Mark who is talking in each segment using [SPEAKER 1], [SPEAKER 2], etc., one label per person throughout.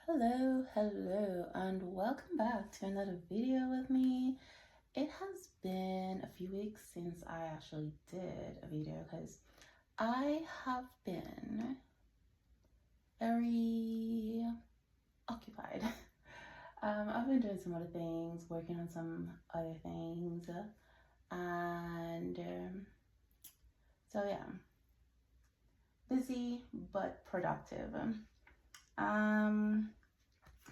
[SPEAKER 1] Hello, and welcome back to another video with me. It has been a few weeks since I actually did a video because I have been very occupied. I've been doing some other things, working on some other things, and so yeah, busy but productive. Um,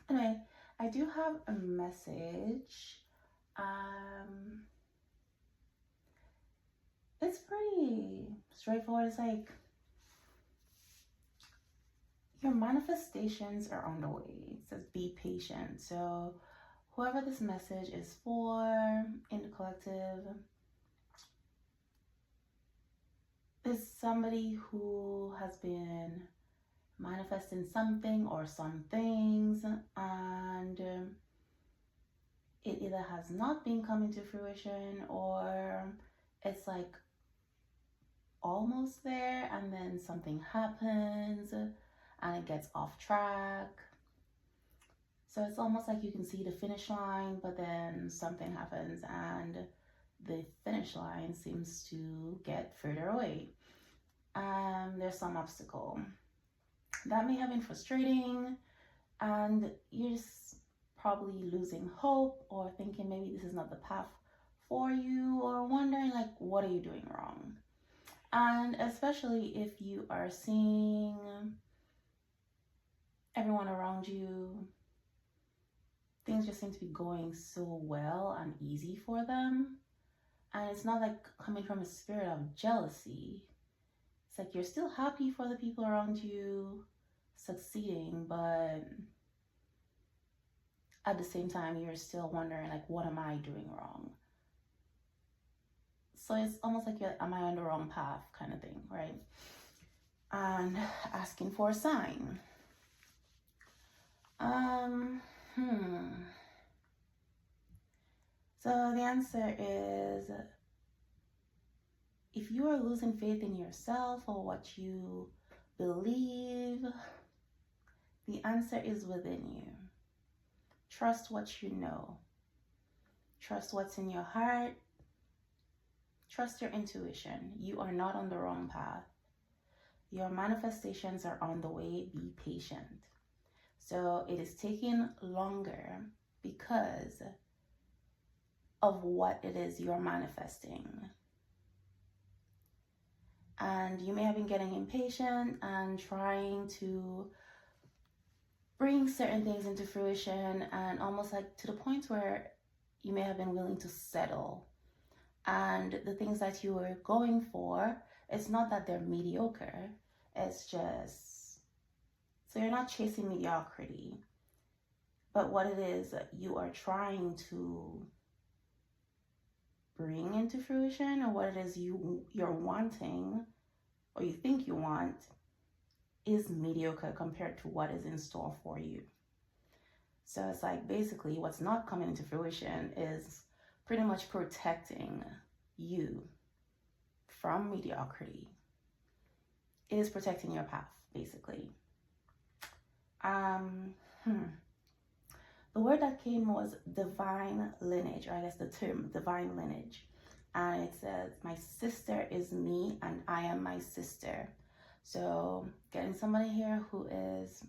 [SPEAKER 1] Anyway, I do have a message. Um, it's pretty straightforward. It's like your manifestations are on the way. It says be patient. So, whoever this message is for in the collective is somebody who has been manifesting something or some things, and it either has not been coming to fruition or it's like almost there and then something happens and it gets off track. So it's almost like you can see the finish line, but then something happens and the finish line seems to get further away. There's some obstacle. That may have been frustrating, and you're just probably losing hope or thinking maybe this is not the path for you, or wondering like, what are you doing wrong? And especially if you are seeing everyone around you, things just seem to be going so well and easy for them. And it's not like coming from a spirit of jealousy. It's like you're still happy for the people around you succeeding, but at the same time, you're still wondering, like, what am I doing wrong? So it's almost like, am I on the wrong path kind of thing, right? And asking for a sign. So the answer is, if you are losing faith in yourself or what you believe, the answer is within you. Trust what you know. Trust what's in your heart. Trust your intuition. You are not on the wrong path. Your manifestations are on the way. Be patient. So it is taking longer because of what it is you're manifesting. And you may have been getting impatient and trying to bring certain things into fruition, and almost like to the point where you may have been willing to settle. And the things that you were going for, it's not that they're mediocre, it's just, so you're not chasing mediocrity, but what it is you are trying to bring into fruition, or what it is you're wanting or you think you want, is mediocre compared to what is in store for you. So it's like basically what's not coming into fruition is pretty much protecting you from mediocrity. It is protecting your path, basically. The word that came was divine lineage, or I guess the term divine lineage. And it says, my sister is me and I am my sister. So getting somebody here who is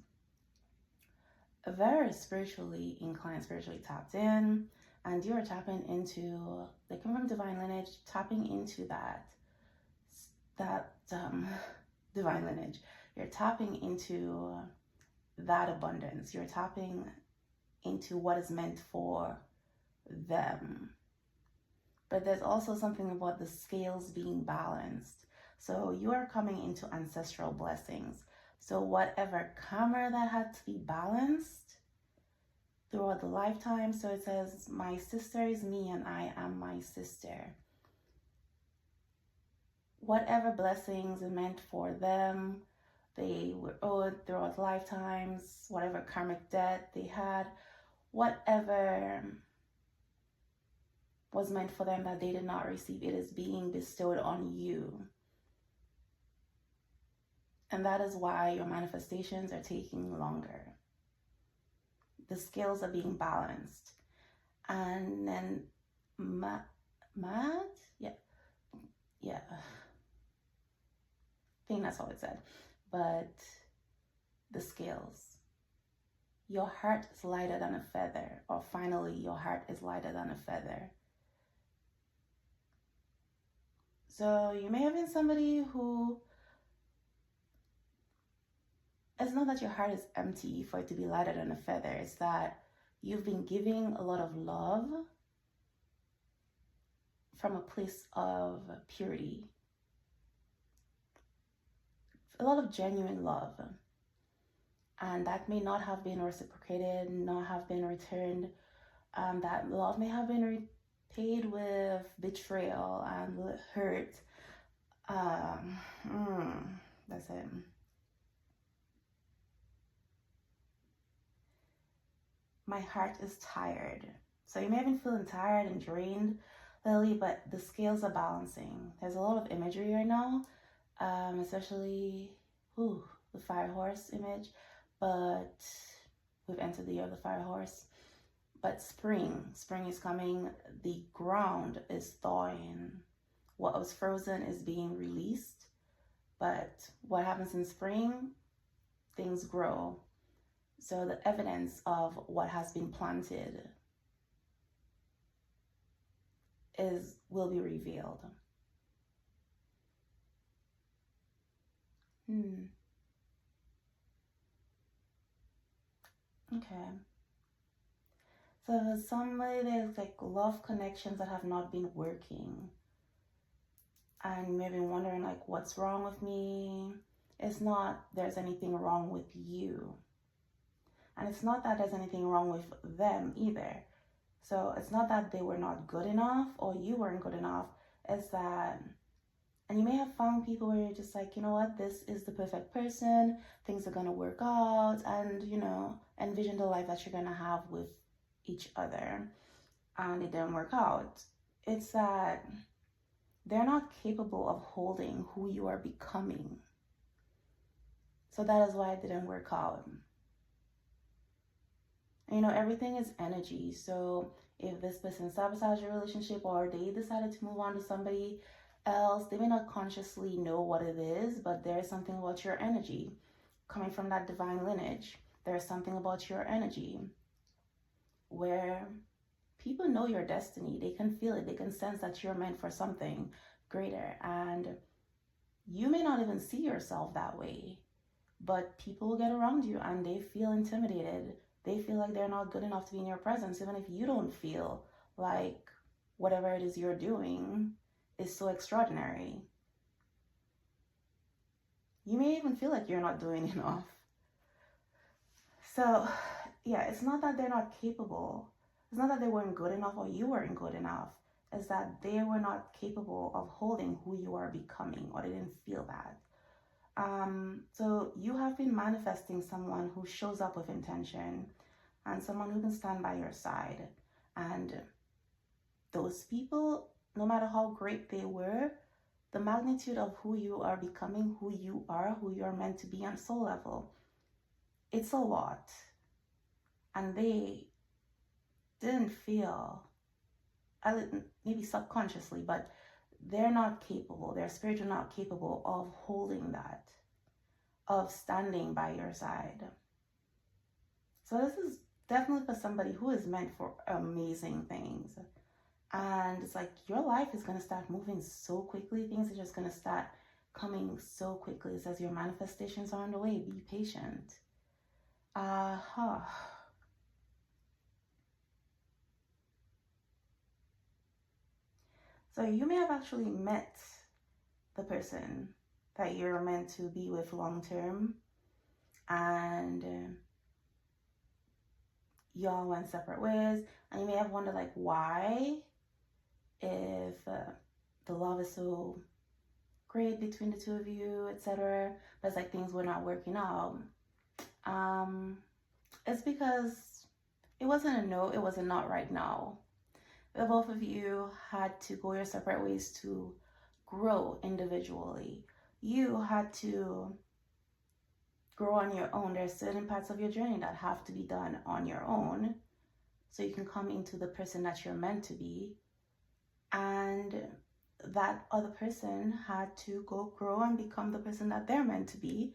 [SPEAKER 1] very spiritually inclined, spiritually tapped in, and you are tapping into, they come from divine lineage, tapping into that divine lineage. You're tapping into that abundance. You're tapping into what is meant for them. But there's also something about the scales being balanced. So you are coming into ancestral blessings. So whatever karma that had to be balanced throughout the lifetime. So it says, my sister is me and I am my sister. Whatever blessings are meant for them, they were owed throughout lifetimes, whatever karmic debt they had, whatever was meant for them that they did not receive, it is being bestowed on you. And that is why your manifestations are taking longer. the scales are being balanced. And then Matt, yeah, I think that's all it said. But the scales, your heart is lighter than a feather, or finally your heart is lighter than a feather. So you may have been somebody who, it's not that your heart is empty for it to be lighter than a feather. It's that you've been giving a lot of love from a place of purity, a lot of genuine love. And that may not have been reciprocated, not have been returned. That love may have been repaid with betrayal and hurt. That's it. My heart is tired. So you may have been feeling tired and drained, Lily, but the scales are balancing. There's a lot of imagery right now, especially the fire horse image, but we've entered the year of the fire horse. But spring is coming. The ground is thawing. What was frozen is being released. But what happens in spring? Things grow. So the evidence of what has been planted will be revealed. Okay. So for somebody, there's like love connections that have not been working. And you may be wondering like, what's wrong with me? It's not there's anything wrong with you. And it's not that there's anything wrong with them either. So it's not that they were not good enough or you weren't good enough. It's that, and you may have found people where you're just like, you know what, this is the perfect person. Things are going to work out, and, you know, envision the life that you're going to have with each other. And it didn't work out. It's that they're not capable of holding who you are becoming. So that is why it didn't work out. And, you know, everything is energy. So if this person sabotaged your relationship or they decided to move on to somebody else, they may not consciously know what it is, but there's something about your energy coming from that divine lineage. There's something about your energy where people know your destiny. They can feel it. They can sense that you're meant for something greater. And you may not even see yourself that way, but people get around you and they feel intimidated. They feel like they're not good enough to be in your presence, even if you don't feel like whatever it is you're doing is so extraordinary. You may even feel like you're not doing enough. So, yeah, it's not that they're not capable. It's not that they weren't good enough or you weren't good enough. It's that they were not capable of holding who you are becoming, or they didn't feel that. So you have been manifesting someone who shows up with intention and someone who can stand by your side. And those people, no matter how great they were, the magnitude of who you are becoming, who you are meant to be on soul level, it's a lot. And they didn't feel, maybe subconsciously, but they're not capable, their spirit are not capable of holding that, of standing by your side. So this is definitely for somebody who is meant for amazing things. And it's like your life is going to start moving so quickly. Things are just going to start coming so quickly. It says your manifestations are on the way. Be patient. So you may have actually met the person that you're meant to be with long term, and y'all went separate ways, and you may have wondered like why, if the love is so great between the two of you, etc., but it's like things were not working out. It's because it wasn't a no, it was a not right now. The both of you had to go your separate ways to grow individually. You had to grow on your own. There's certain parts of your journey that have to be done on your own so you can come into the person that you're meant to be. And that other person had to go grow and become the person that they're meant to be,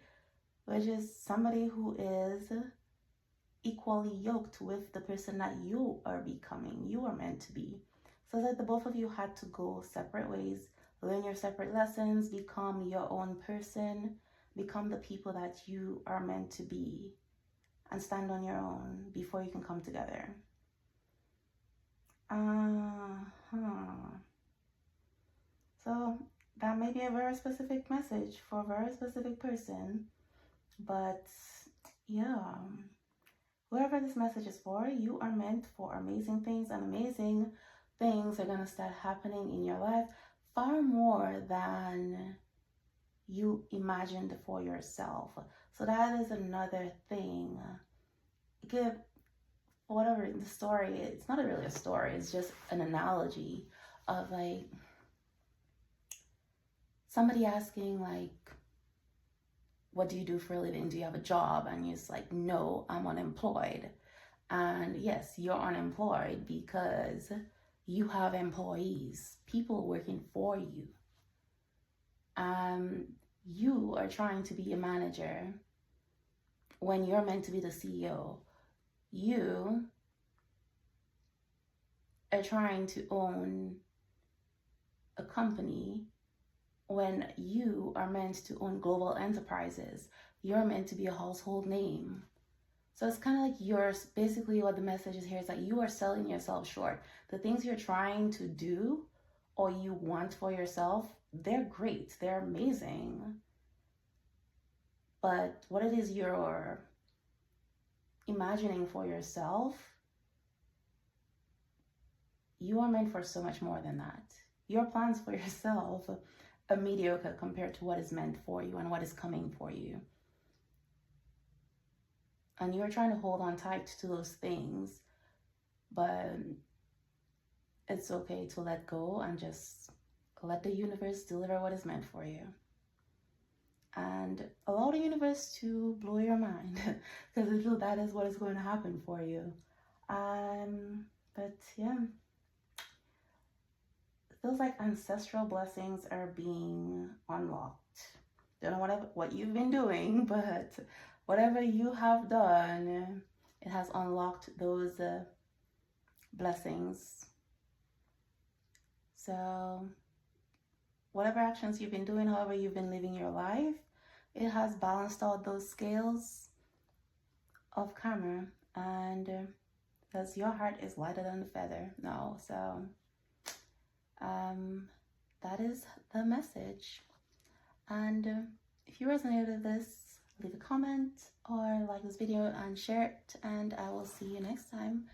[SPEAKER 1] which is somebody who is equally yoked with the person that you are becoming, you are meant to be. So that the both of you had to go separate ways, learn your separate lessons, become your own person, become the people that you are meant to be, and stand on your own before you can come together. So that may be a very specific message for a very specific person, but yeah, whoever this message is for, you are meant for amazing things, and amazing things are going to start happening in your life far more than you imagined for yourself. So that is another thing. Give whatever the story, it's not really a story, it's just an analogy of like somebody asking like, what do you do for a living? Do you have a job? And you're just like, no, I'm unemployed. And yes, you're unemployed because you have employees, people working for you. You are trying to be a manager when you're meant to be the CEO. You are trying to own a company when you are meant to own global enterprises. You're meant to be a household name. So it's kind of like basically what the message is here is that you are selling yourself short. The things you're trying to do or you want for yourself, they're great, they're amazing. But what it is you're imagining for yourself, you are meant for so much more than that. Your plans for yourself are mediocre compared to what is meant for you and what is coming for you. And you're trying to hold on tight to those things, but it's okay to let go and just let the universe deliver what is meant for you. And allow the universe to blow your mind, because that is what is going to happen for you. But yeah, it feels like ancestral blessings are being unlocked. Don't know what you've been doing, but whatever you have done, it has unlocked those blessings. So whatever actions you've been doing, however you've been living your life, it has balanced out those scales of karma, and because your heart is lighter than the feather now. So that is the message. And if you resonated with this, leave a comment or like this video and share it, and I will see you next time.